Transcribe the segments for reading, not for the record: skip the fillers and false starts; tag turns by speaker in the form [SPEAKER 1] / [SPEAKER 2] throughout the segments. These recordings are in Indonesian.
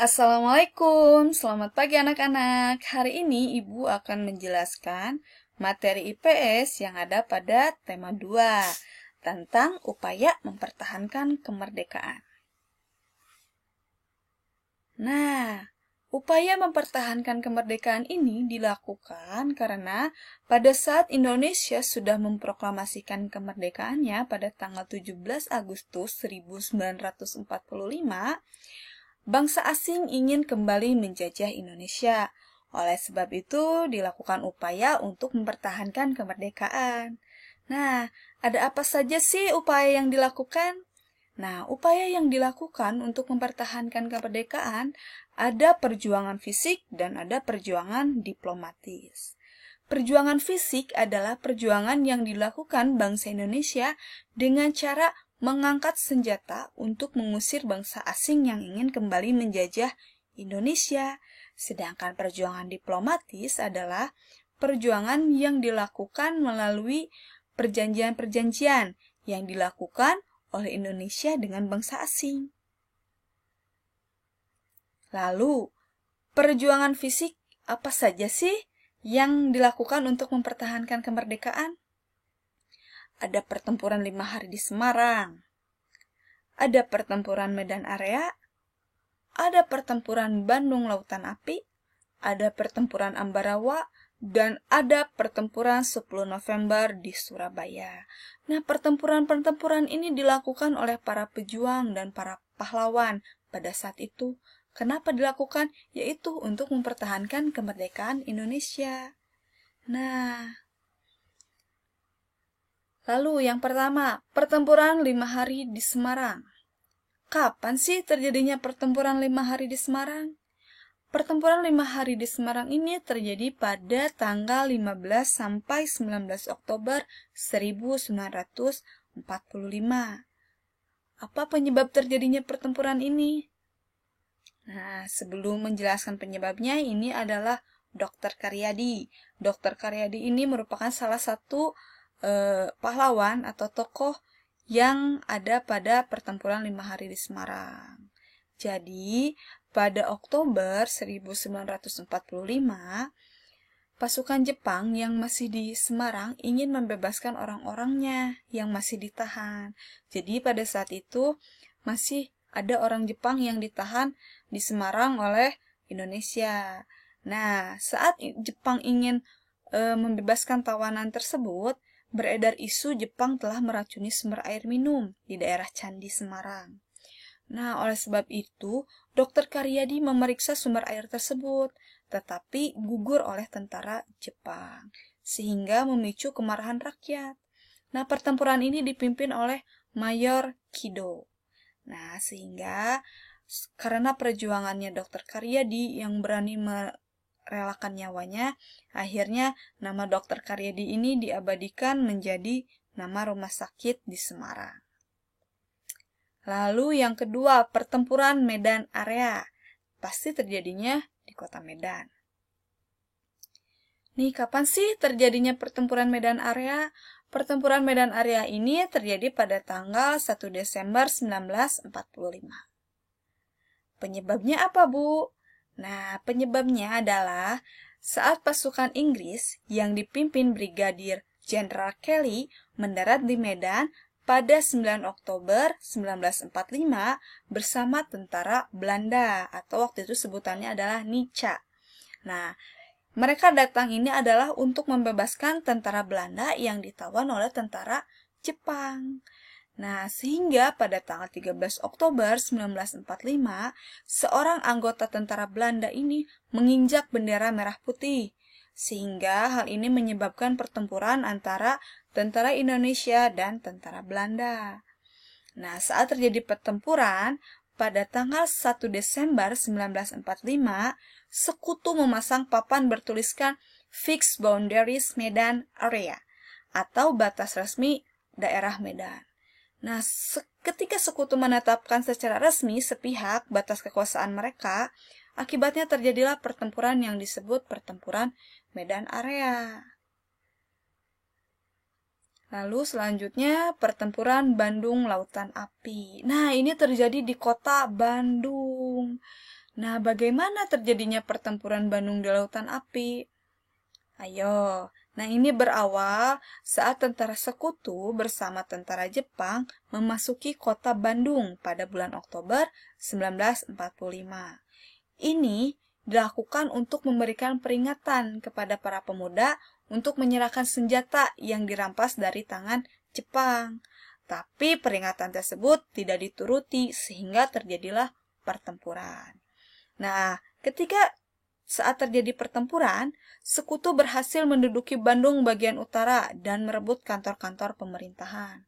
[SPEAKER 1] Assalamualaikum, selamat pagi anak-anak. Hari ini Ibu akan menjelaskan materi IPS yang ada pada tema 2 tentang upaya mempertahankan kemerdekaan. Nah, upaya mempertahankan kemerdekaan ini dilakukan karena pada saat Indonesia sudah memproklamasikan kemerdekaannya pada tanggal 17 Agustus 1945, bangsa asing ingin kembali menjajah Indonesia. Oleh sebab itu, dilakukan upaya untuk mempertahankan kemerdekaan. Nah, ada apa saja sih upaya yang dilakukan? Nah, upaya yang dilakukan untuk mempertahankan kemerdekaan ada perjuangan fisik dan ada perjuangan diplomatis. Perjuangan fisik adalah perjuangan yang dilakukan bangsa Indonesia dengan cara mengangkat senjata untuk mengusir bangsa asing yang ingin kembali menjajah Indonesia. Sedangkan perjuangan diplomatis adalah perjuangan yang dilakukan melalui perjanjian-perjanjian yang dilakukan oleh Indonesia dengan bangsa asing. Lalu, perjuangan fisik apa saja sih yang dilakukan untuk mempertahankan kemerdekaan? Ada pertempuran 5 hari di Semarang, ada pertempuran Medan Area, ada pertempuran Bandung Lautan Api, ada pertempuran Ambarawa, dan ada pertempuran 10 November di Surabaya. Nah, pertempuran-pertempuran ini dilakukan oleh para pejuang dan para pahlawan pada saat itu. Kenapa dilakukan? Yaitu untuk mempertahankan kemerdekaan Indonesia. Nah, lalu yang pertama, pertempuran 5 hari di Semarang. Kapan sih terjadinya pertempuran 5 hari di Semarang? Pertempuran 5 hari di Semarang ini terjadi pada tanggal 15 sampai 19 Oktober 1945. Apa penyebab terjadinya pertempuran ini? Nah, sebelum menjelaskan penyebabnya, ini adalah Dr. Karyadi. Dr. Karyadi ini merupakan salah satu pahlawan atau tokoh yang ada pada pertempuran 5 hari di Semarang. Jadi, pada Oktober 1945, pasukan Jepang yang masih di Semarang ingin membebaskan orang-orangnya yang masih ditahan. Jadi, pada saat itu masih ada orang Jepang yang ditahan di Semarang oleh Indonesia. Nah, saat Jepang ingin membebaskan tawanan tersebut, beredar isu Jepang telah meracuni sumber air minum di daerah Candi Semarang. Nah, oleh sebab itu, Dr. Karyadi memeriksa sumber air tersebut, tetapi gugur oleh tentara Jepang, sehingga memicu kemarahan rakyat. Nah, pertempuran ini dipimpin oleh Mayor Kido. Nah, sehingga karena perjuangannya Dr. Karyadi yang berani merelakan nyawanya, akhirnya nama Dr. Karyadi ini diabadikan menjadi nama rumah sakit di Semarang. Lalu yang kedua, pertempuran Medan Area. Pasti terjadinya di kota Medan. Nih, kapan sih terjadinya pertempuran Medan Area? Pertempuran Medan Area ini terjadi pada tanggal 1 Desember 1945. Penyebabnya apa, Bu? Nah, penyebabnya adalah saat pasukan Inggris yang dipimpin Brigadir Jenderal Kelly mendarat di Medan pada 9 Oktober 1945 bersama tentara Belanda atau waktu itu sebutannya adalah Nica. Nah, mereka datang ini adalah untuk membebaskan tentara Belanda yang ditawan oleh tentara Jepang. Nah, sehingga pada tanggal 13 Oktober 1945, seorang anggota tentara Belanda ini menginjak bendera merah putih. Sehingga hal ini menyebabkan pertempuran antara tentara Indonesia dan tentara Belanda. Nah, saat terjadi pertempuran, pada tanggal 1 Desember 1945, sekutu memasang papan bertuliskan Fixed Boundaries Medan Area atau batas resmi daerah Medan. Nah, ketika sekutu menetapkan secara resmi sepihak batas kekuasaan mereka, akibatnya terjadilah pertempuran yang disebut pertempuran Medan Area. Lalu selanjutnya pertempuran Bandung Lautan Api. Nah, ini terjadi di kota Bandung. Nah, bagaimana terjadinya pertempuran Bandung di Lautan Api? Ayo, nah ini berawal saat tentara sekutu bersama tentara Jepang memasuki kota Bandung pada bulan Oktober 1945. Ini dilakukan untuk memberikan peringatan kepada para pemuda untuk menyerahkan senjata yang dirampas dari tangan Jepang. Tapi peringatan tersebut tidak dituruti sehingga terjadilah pertempuran. Nah, ketika saat terjadi pertempuran, sekutu berhasil menduduki Bandung bagian utara dan merebut kantor-kantor pemerintahan.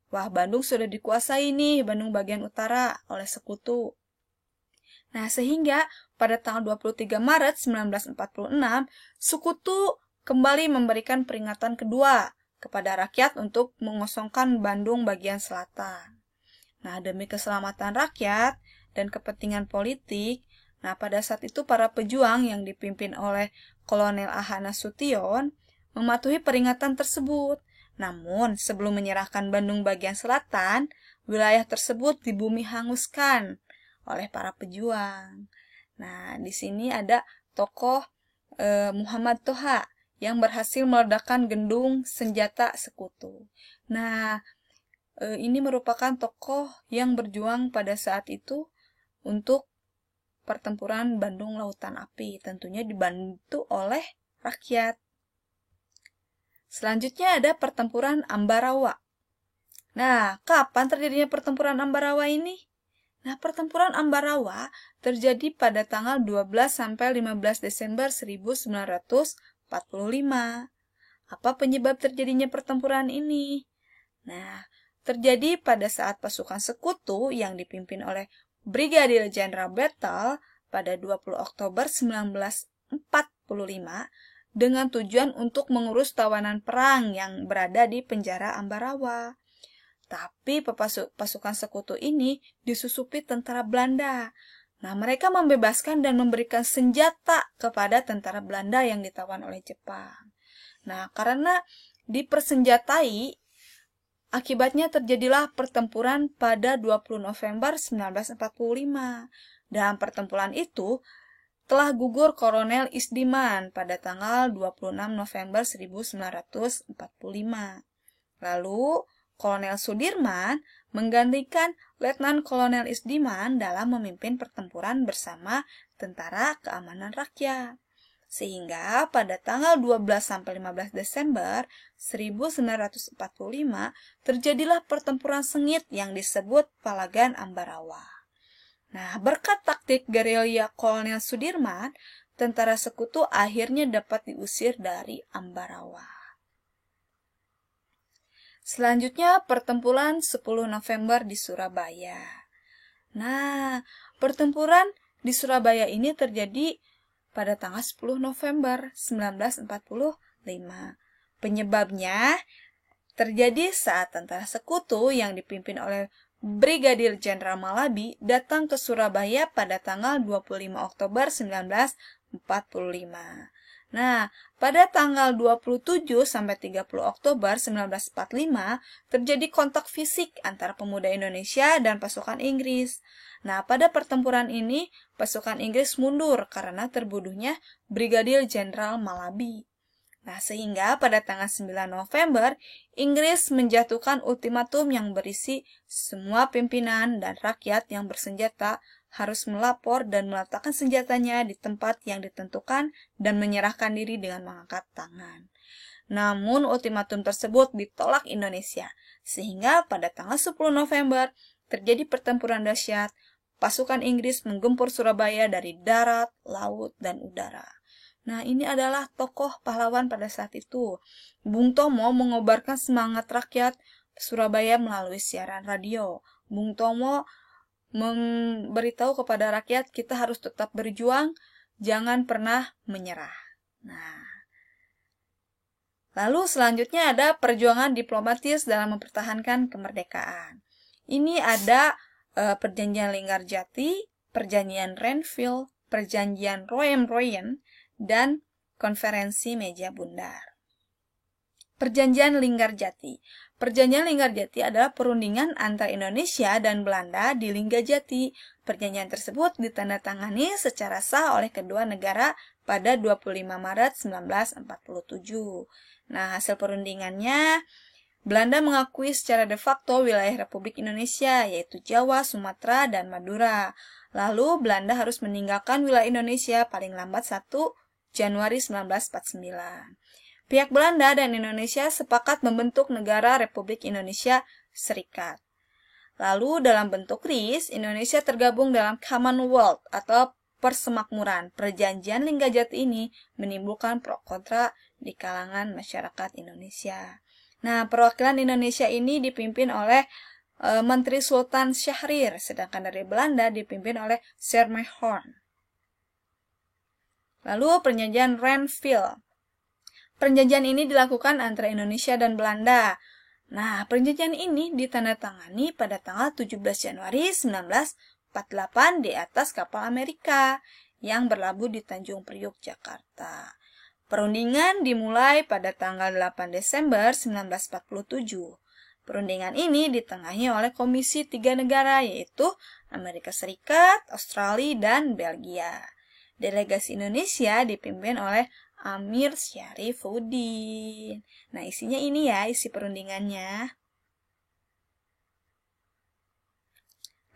[SPEAKER 1] Wah, Bandung sudah dikuasai nih, Bandung bagian utara oleh sekutu. Nah, sehingga pada tanggal 23 Maret 1946, sekutu kembali memberikan peringatan kedua kepada rakyat untuk mengosongkan Bandung bagian selatan. Nah, demi keselamatan rakyat dan kepentingan politik, nah pada saat itu para pejuang yang dipimpin oleh Kolonel A.H. Nasution mematuhi peringatan tersebut. Namun, sebelum menyerahkan Bandung bagian selatan, wilayah tersebut dibumi hanguskan oleh para pejuang. Nah, di sini ada tokoh Muhammad Toha yang berhasil meledakkan gendung senjata sekutu. Nah, ini merupakan tokoh yang berjuang pada saat itu untuk pertempuran Bandung Lautan Api, tentunya dibantu oleh rakyat. Selanjutnya ada pertempuran Ambarawa. Nah, kapan terjadinya pertempuran Ambarawa ini? Nah, pertempuran Ambarawa terjadi pada tanggal 12 sampai 15 Desember 1945. Apa penyebab terjadinya pertempuran ini? Nah, terjadi pada saat pasukan sekutu yang dipimpin oleh Brigadir Jenderal Battle pada 20 Oktober 1945 dengan tujuan untuk mengurus tawanan perang yang berada di penjara Ambarawa. Tapi pasukan sekutu ini disusupi tentara Belanda. Nah, mereka membebaskan dan memberikan senjata kepada tentara Belanda yang ditawan oleh Jepang. Nah, karena dipersenjatai, akibatnya terjadilah pertempuran pada 20 November 1945. Dalam pertempuran itu, telah gugur Kolonel Isdiman pada tanggal 26 November 1945. Lalu, Kolonel Sudirman menggantikan Letnan Kolonel Isdiman dalam memimpin pertempuran bersama Tentara Keamanan Rakyat. Sehingga pada tanggal 12-15 Desember 1945 terjadilah pertempuran sengit yang disebut Palagan Ambarawa. Nah, berkat taktik gerilya Kolonel Sudirman, tentara sekutu akhirnya dapat diusir dari Ambarawa. Selanjutnya pertempuran 10 November di Surabaya. Nah, pertempuran di Surabaya ini terjadi pada tanggal 10 November 1945. Penyebabnya terjadi saat tentara sekutu yang dipimpin oleh Brigadir Jenderal Malabi datang ke Surabaya pada tanggal 25 Oktober 1945. Nah, pada tanggal 27 sampai 30 Oktober 1945 terjadi kontak fisik antara pemuda Indonesia dan pasukan Inggris. Nah, pada pertempuran ini pasukan Inggris mundur karena terbunuhnya Brigadir Jenderal Malabi. Nah, sehingga pada tanggal 9 November, Inggris menjatuhkan ultimatum yang berisi semua pimpinan dan rakyat yang bersenjata harus melapor dan meletakkan senjatanya di tempat yang ditentukan dan menyerahkan diri dengan mengangkat tangan. Namun, ultimatum tersebut ditolak Indonesia, sehingga pada tanggal 10 November terjadi pertempuran dahsyat. Pasukan Inggris menggempur Surabaya dari darat, laut, dan udara. Nah, ini adalah tokoh pahlawan pada saat itu. Bung Tomo mengobarkan semangat rakyat Surabaya melalui siaran radio. Bung Tomo memberitahu kepada rakyat kita harus tetap berjuang, jangan pernah menyerah. Nah, lalu selanjutnya ada perjuangan diplomatis dalam mempertahankan kemerdekaan. Ini ada Perjanjian Linggarjati, Perjanjian Renville, Perjanjian Royan, dan Konferensi Meja Bundar. Perjanjian Linggarjati. Perjanjian Linggarjati adalah perundingan antara Indonesia dan Belanda di Linggarjati. Perjanjian tersebut ditandatangani secara sah oleh kedua negara pada 25 Maret 1947. Nah, hasil perundingannya, Belanda mengakui secara de facto wilayah Republik Indonesia, yaitu Jawa, Sumatera, dan Madura. Lalu, Belanda harus meninggalkan wilayah Indonesia paling lambat 1 Januari 1949. Pihak Belanda dan Indonesia sepakat membentuk negara Republik Indonesia Serikat. Lalu dalam bentuk KRIS, Indonesia tergabung dalam Commonwealth atau persemakmuran. Perjanjian Linggarjati ini menimbulkan pro kontra di kalangan masyarakat Indonesia. Nah, perwakilan Indonesia ini dipimpin oleh Menteri Sultan Syahrir, sedangkan dari Belanda dipimpin oleh Schermerhorn. Lalu perjanjian Renville. Perjanjian ini dilakukan antara Indonesia dan Belanda. Nah, perjanjian ini ditandatangani pada tanggal 17 Januari 1948 di atas kapal Amerika yang berlabuh di Tanjung Priok, Jakarta. Perundingan dimulai pada tanggal 8 Desember 1947. Perundingan ini ditengahi oleh Komisi 3 negara, yaitu Amerika Serikat, Australia, dan Belgia. Delegasi Indonesia dipimpin oleh Amir Syarifuddin. Nah, isinya ini ya, isi perundingannya.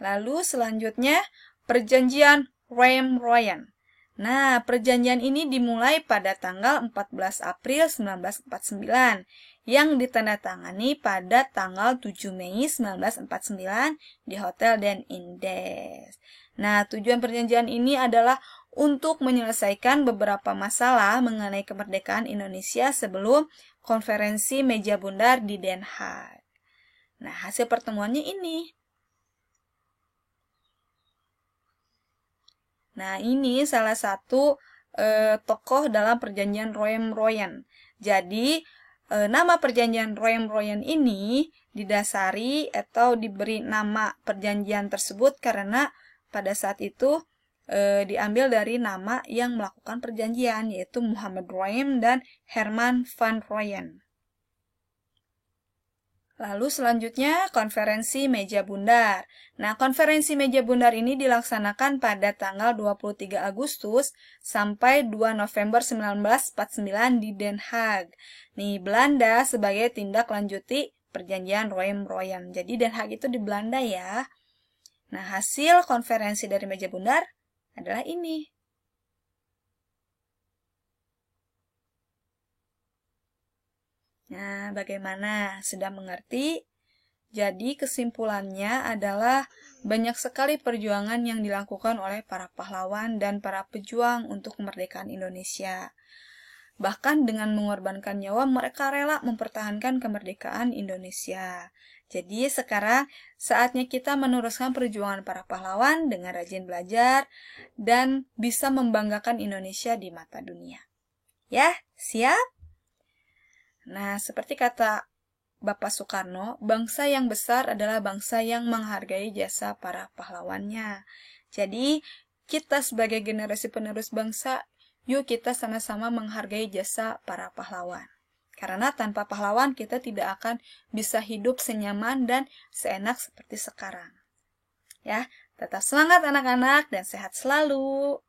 [SPEAKER 1] Lalu selanjutnya, perjanjian Rhine-Royan. Nah, perjanjian ini dimulai pada tanggal 14 April 1949, yang ditandatangani pada tanggal 7 Mei 1949 di Hotel Den Indes. Nah, tujuan perjanjian ini adalah untuk menyelesaikan beberapa masalah mengenai kemerdekaan Indonesia sebelum konferensi meja bundar di Den Haag. Nah, hasil pertemuannya ini. Nah, ini salah satu tokoh dalam perjanjian Rhine-Royan. Jadi, nama perjanjian Rhine-Royan ini didasari atau diberi nama perjanjian tersebut karena pada saat itu diambil dari nama yang melakukan perjanjian, yaitu Muhammad Rhyme dan Herman van Rooyen. Lalu selanjutnya konferensi meja bundar. Nah, konferensi meja bundar ini dilaksanakan pada tanggal 23 Agustus sampai 2 November 1949 di Den Haag. Nih, Belanda sebagai tindak lanjuti perjanjian Rhine-Royan. Jadi Den Haag itu di Belanda ya. Nah, hasil konferensi dari meja bundar adalah ini. Nah, bagaimana? Sudah mengerti? Jadi, kesimpulannya adalah banyak sekali perjuangan yang dilakukan oleh para pahlawan dan para pejuang untuk kemerdekaan Indonesia. Bahkan dengan mengorbankan nyawa, mereka rela mempertahankan kemerdekaan Indonesia. Jadi sekarang saatnya kita meneruskan perjuangan para pahlawan dengan rajin belajar dan bisa membanggakan Indonesia di mata dunia. Ya, siap? Nah, seperti kata Bapak Soekarno, bangsa yang besar adalah bangsa yang menghargai jasa para pahlawannya. Jadi, kita sebagai generasi penerus bangsa, yuk kita sama-sama menghargai jasa para pahlawan. Karena tanpa pahlawan kita tidak akan bisa hidup senyaman dan seenak seperti sekarang. Ya, tetap semangat anak-anak dan sehat selalu.